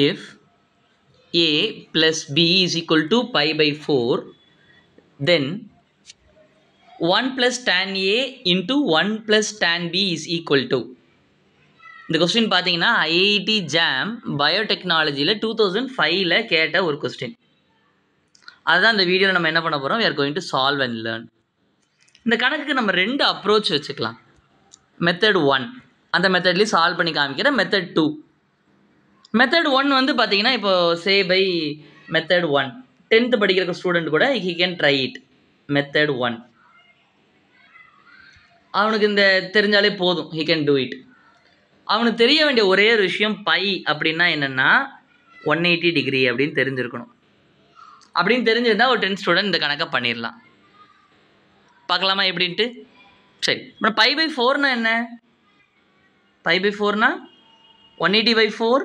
if a plus b is equal to pi by 4, then 1 plus tan a into 1 plus tan b is equal to. இந்த question பார்த்தீங்கன்னா IIT jam பயோடெக்னாலஜியில் 2005 கேட்ட ஒரு question. அதுதான் இந்த வீடியோவில் நம்ம என்ன பண்ண போகிறோம், we are going to solve and learn. இந்த கணக்குக்கு நம்ம 2 அப்ரோச் வச்சுக்கலாம். மெத்தட் 1 அந்த மெத்தட்லேயும் சால்வ் பண்ணி காமிக்கிற. மெத்தட் 2 மெத்தட் 1 வந்து பார்த்தீங்கன்னா இப்போ சே பை மெத்தட் 1 10th படிக்கிற ஸ்டூடெண்ட் கூட he can try it. Method 1 அவனுக்கு இந்த தெரிஞ்சாலே போதும், he can do it. அவனுக்கு தெரிய வேண்டிய ஒரே ஒரு விஷயம் பை அப்படின்னா என்னென்னா 180 டிகிரி அப்படின்னு தெரிஞ்சிருக்கணும். அப்படின்னு தெரிஞ்சிருந்தால் ஒரு 10th ஸ்டூடெண்ட் இந்த கணக்கை பண்ணிடலாம். பார்க்கலாமா எப்படின்ட்டு? சரி, அப்புறம் பை பை 4னா என்ன? பை பை 4னா 180 by 4.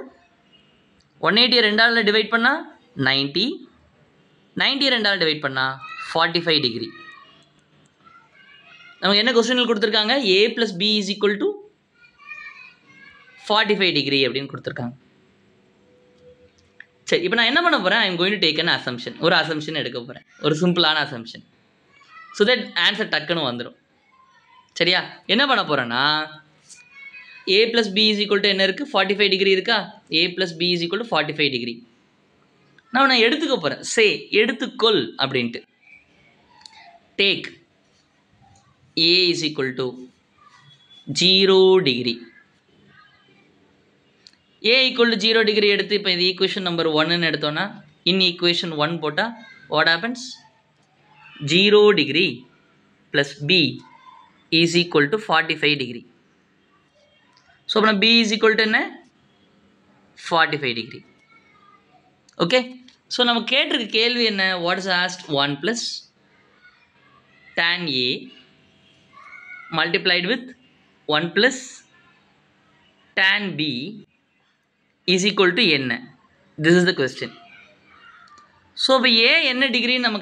180 ரெண்டாவில் டிவைட் பண்ணால் 90. 90 ரெண்டாவில் டிவைட் பண்ணால் 45 டிகிரி. நமக்கு என்ன கொஸ்டினில் கொடுத்துருக்காங்க? a plus b is equal to 45 degree அப்படின்னு கொடுத்துருக்காங்க. சரி, இப்போ நான் என்ன பண்ண போகிறேன்? I am going to take an assumption. ஒரு அசம்ஷன் எடுக்க போகிறேன், ஒரு சிம்பிளான அசம்ஷன். ஸோ தட் ஆன்சர் டக்குன்னு வந்துடும். சரியா? என்ன பண்ண போகிறேன்னா a plus b is equal to என்ன இருக்குது? 45 டிகிரி இருக்கா? a plus b is equal to 45 degree. நான் எடுத்துக்க போகிறேன். சே எடுத்துக்கொள் அப்படின்ட்டு. Take a is equal to 0 degree. a equal to 0 degree எடுத்து இப்போ இது ஈக்குவேஷன் நம்பர் 1ன்னு எடுத்தோன்னா இன் ஈக்குவேஷன் 1 போட்டால் what happens? 0 degree plus b is equal to 45 degree. So அப்போ b is equal to என்ன? 45 டிகிரி. ஓகே, ஸோ நம்ம கேட்டிருக்க கேள்வி என்ன? What is asked? 1 plus tan a multiplied with 1 plus tan b is equal to என்ன? This is the question. So இப்போ a என்ன டிகிரின்னு நம்ம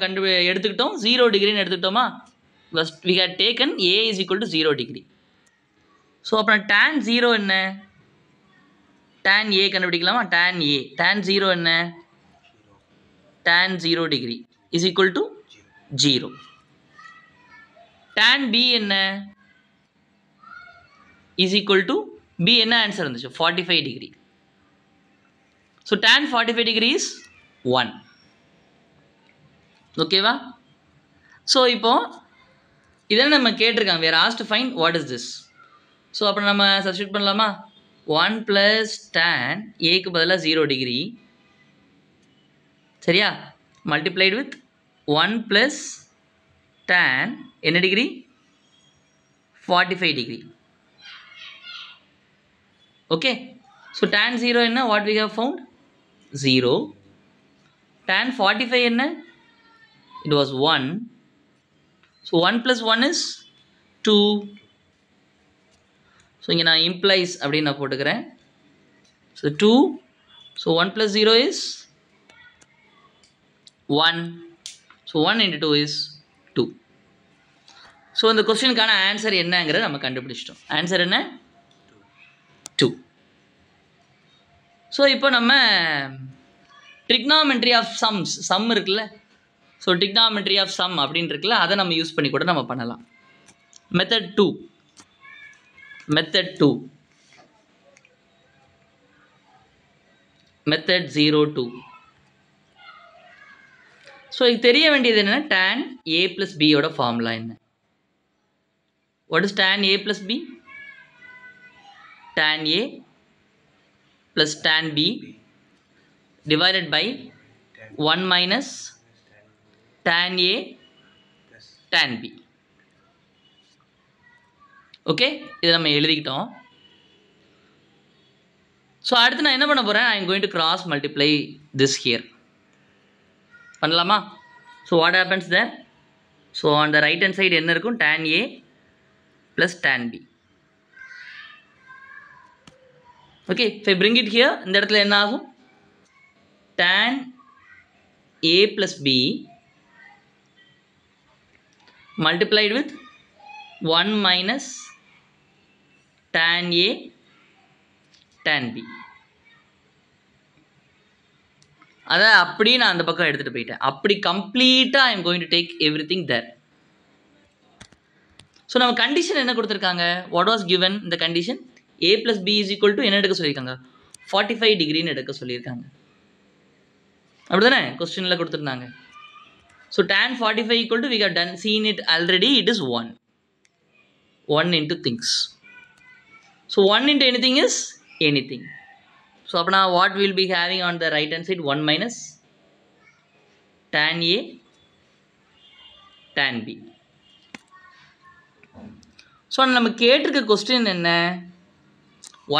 எடுத்துக்கிட்டோம்? 0 டிகிரின்னு எடுத்துக்கிட்டோமா? we had taken a is equal to 0 degree. So அப்புறம் tan 0 என்ன? tan a கண்டுபிடிக்கலாமா? tan a tan 0 என்ன? tan 0 degree is equal to 0. tan b என்ன? is equal to b என்ன answer இருந்துச்சு? 45 degree. So tan 45 degree is 1. ஓகேவா? So இப்போ இதெல்லாம் நம்ம கேட்டிருக்காங்க. we are asked to find what is this. So அப்புறம் நம்ம சப்ஸ்டியூட் பண்ணலாமா? 1 plus tan ஏக்கு பதிலாக 0 டிகிரி, சரியா? மல்டிப்ளைடு வித் 1 plus tan என்ன degree? 45 degree. Okay, so tan 0 என்ன? What we have found? 0. tan 45 என்ன? it was 1. So 1 plus 1 is 2. So இங்கே நான் இம்ப்ளைஸ் அப்படின்னு நான் போட்டுக்கிறேன். So 2. So 1 plus 0 is 1. So 1 into 2 is 2. So இந்த கொஸ்டினுக்கான ஆன்சர் என்னங்கிறத நம்ம கண்டுபிடிச்சிட்டோம். ஆன்சர் என்ன? 2. ஸோ இப்போ நம்ம ட்ரிக்னாமெட்ரி ஆஃப் சம் இருக்குல்ல, ஸோ ட்ரிக்னாமெட்ரி ஆஃப் சம் அப்படின்னு இருக்குல்ல, அதை நம்ம யூஸ் பண்ணி கூட நம்ம பண்ணலாம். Method 2 method 02. ஸோ இது தெரிய வேண்டியது என்னென்னா tan a plus b யோட ஃபார்முலா என்ன? What is tan a plus b? tan a plus tan b divided by 1 minus tan a tan b. Okay, இதை நம்ம எழுதிக்கிட்டோம். ஸோ அடுத்து நான் என்ன பண்ண போகிறேன்? I am going to cross multiply this here. பண்ணலாமா? So what happens there? So on the right hand side என்ன இருக்கும்? tan a plus tan b. Okay, இப்போ பிரிங் இட் ஹியர். இந்த இடத்துல என்ன ஆகும்? tan a plus b multiplied with 1 minus tan a tan b. அதை அப்படி நான் அந்த பக்கம் எடுத்துகிட்டு போயிட்டேன். அப்படி கம்ப்ளீட்டாக I am going to take everything there. So நம்ம கண்டிஷன் என்ன கொடுத்துருக்காங்க? வாட் வாஸ் கிவன் இந்த கண்டிஷன்? a + b = என்ன எடுக்க சொல்லியிருக்காங்க? 45 டிகிரின்னு எடுக்க சொல்லியிருக்காங்க. அப்படி தானே கொஸ்டினில் கொடுத்துருந்தாங்க. So tan 45 we have done seen it already, it is 1. 1 into things. So 1 into anything is anything. So apna what we will be having on the right hand side? 1 minus tan A tan B. So நம்ம கேட்டிருக்க question என்ன?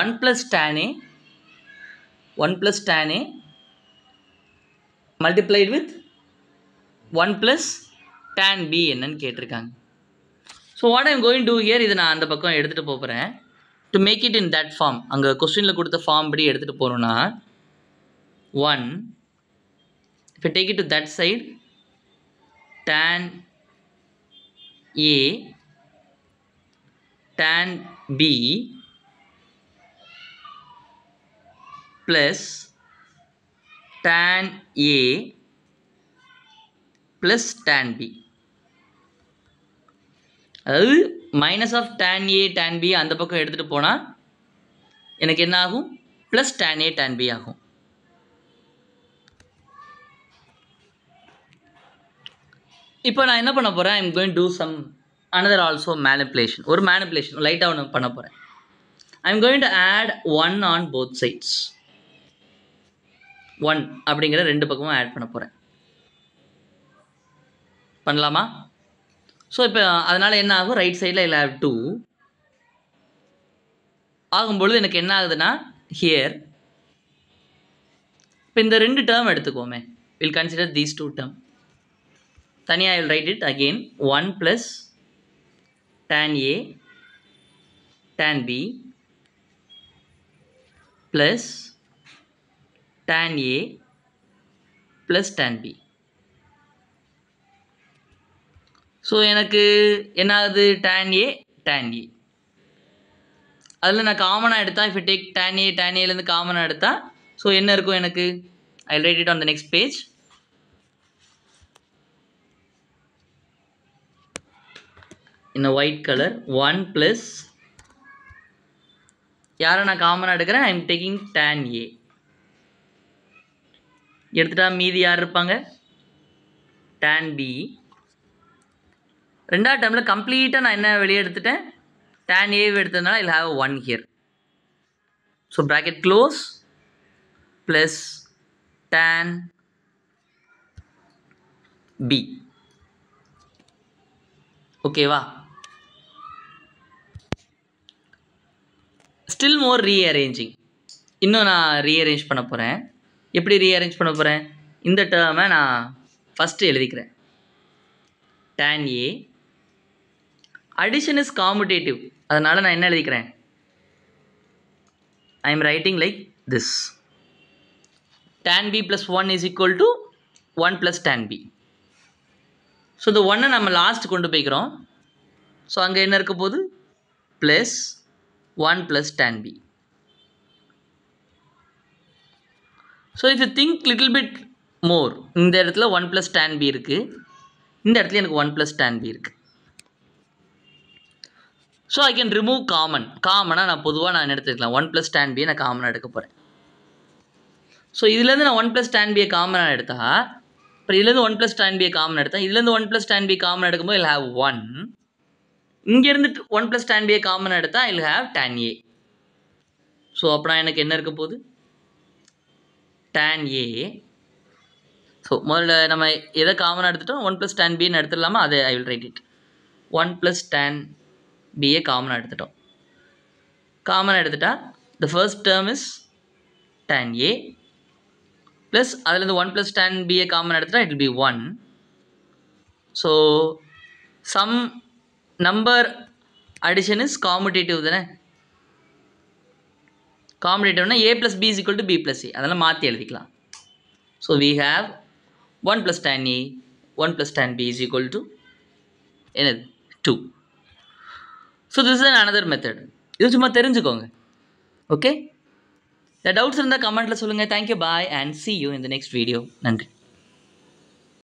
1 plus tan A 1 plus tan A multiplied with 1 plus tan B என்னன்னு கேட்டிருக்காங்க. So what I'm going to here, இதை நான் அந்த பக்கம் எடுத்துகிட்டு போகிறேன். To make it in that form, அங்கே கொஸ்டினில் கொடுத்த ஃபார்ம் படி எடுத்துகிட்டு போகிறோன்னா 1 if I take it to that side, tan A tan B plus tan A plus tan B. அதாவது minus of tan A tan B அந்த பக்கம் எடுத்துகிட்டு போனால் எனக்கு என்ன ஆகும்? Plus tan A tan B ஆகும். இப்போ நான் என்ன பண்ண போகிறேன்? I am going to do some another also manipulation. ஒரு மேனிப்புலேஷன் லைட்டாக ஒன்று பண்ண போகிறேன். I am going to add 1 on both sides. 1 அப்படிங்கிற ரெண்டு பக்கமும் ஆட் பண்ண போகிறேன். பண்ணலாமா? ஸோ இப்போ அதனால் என்ன ஆகும்? ரைட் சைடில் இல்லை 2 ஆகும்பொழுது எனக்கு என்ன ஆகுதுன்னா ஹியர் இப்போ இந்த ரெண்டு டேர்ம் எடுத்துக்கோமே. Will consider these 2 term. தனியாக I will write it again. 1 plus tan A tan B plus tan A plus tan B. So எனக்கு என்ன ஆகுது? tan A tan A. அதில் நான் காமனாக எடுத்தால், if I take tan A tan Aலேருந்து காமனாக எடுத்தால் ஸோ என்ன இருக்கும் எனக்கு? ஐ will write it on the next page. In white colour 1 plus யாரை நான் காமனாக எடுக்கிறேன்? I am taking tan A. எடுத்துட்டா மீதி யார் இருப்பாங்க? tan B. ரெண்டாவது டேர்மில் கம்ப்ளீட்டாக நான் என்ன வெளியே எடுத்துட்டேன்? tan A எடுத்ததுனால I'll have 1 here. So bracket close plus tan B. ஓகேவா? ஸ்டில் மோர் ரீஅரேஞ்சிங். இன்னும் நான் ரீஅரேஞ்ச் பண்ண போகிறேன். எப்படி ரீஅரேஞ்ச் பண்ண போகிறேன்? இந்த டேர்மை நான் ஃபஸ்ட்டு எழுதிக்கிறேன். tan A addition is commutative. அதனால் நான் என்ன எழுதிக்கிறேன்? I am writing like this. tan B plus 1 is equal to 1 plus tan B. So இந்த 1 நம்ம லாஸ்ட் கொண்டு போய்க்கிறோம். ஸோ அங்கே என்ன இருக்க போகுது? Plus 1 plus tan B. So if you think little bit more, இந்த இடத்துல 1 plus tan B இருக்குது, இந்த இடத்துல எனக்கு 1 plus tan B இருக்குது. ஸோ ஐ கேன் ரிமூவ் காமனாக நான் பொதுவாக நான் எடுத்துக்கலாம். 1 plus tan B நான் காமனாக எடுக்க போகிறேன். ஸோ இதுலேருந்து நான் 1 plus tan B காமனாக எடுத்தால், இப்போ இதுலேருந்து 1 plus tan B காமன் எடுத்தால், இதுலேருந்து 1 plus tan B காமன் எடுக்கும்போது I'll have 1. இங்கேருந்து 1 plus tan B காமன் எடுத்தால் I'll have tan A. So அப்புறம் எனக்கு என்ன இருக்க போகுது? tan A. ஸோ முதல்ல நம்ம எதை காமனாக எடுத்துட்டோம்? 1 plus tan Bன்னு எடுத்துடலாமா? அதை ஐ will write it. 1 plus tan B காமனாக எடுத்துட்டோம். காமனாக எடுத்துட்டா the first term is tan A plus அதிலேருந்து 1 plus tan B காமனாக எடுத்துட்டா it will be 1. So some number addition is commutative தானே? commutative A plus B is equal to B plus A. அதெல்லாம் மாற்றி எழுதிக்கலாம். So we have 1 plus tan A 1 plus tan B is equal to என்னது? 2. So this is another method. இது சும்மா தெரிஞ்சுக்கோங்க. Okay. இந்த doubts இருந்தால் கமெண்ட்டில் சொல்லுங்கள். Thank you bye and see you in the next video. நன்றி.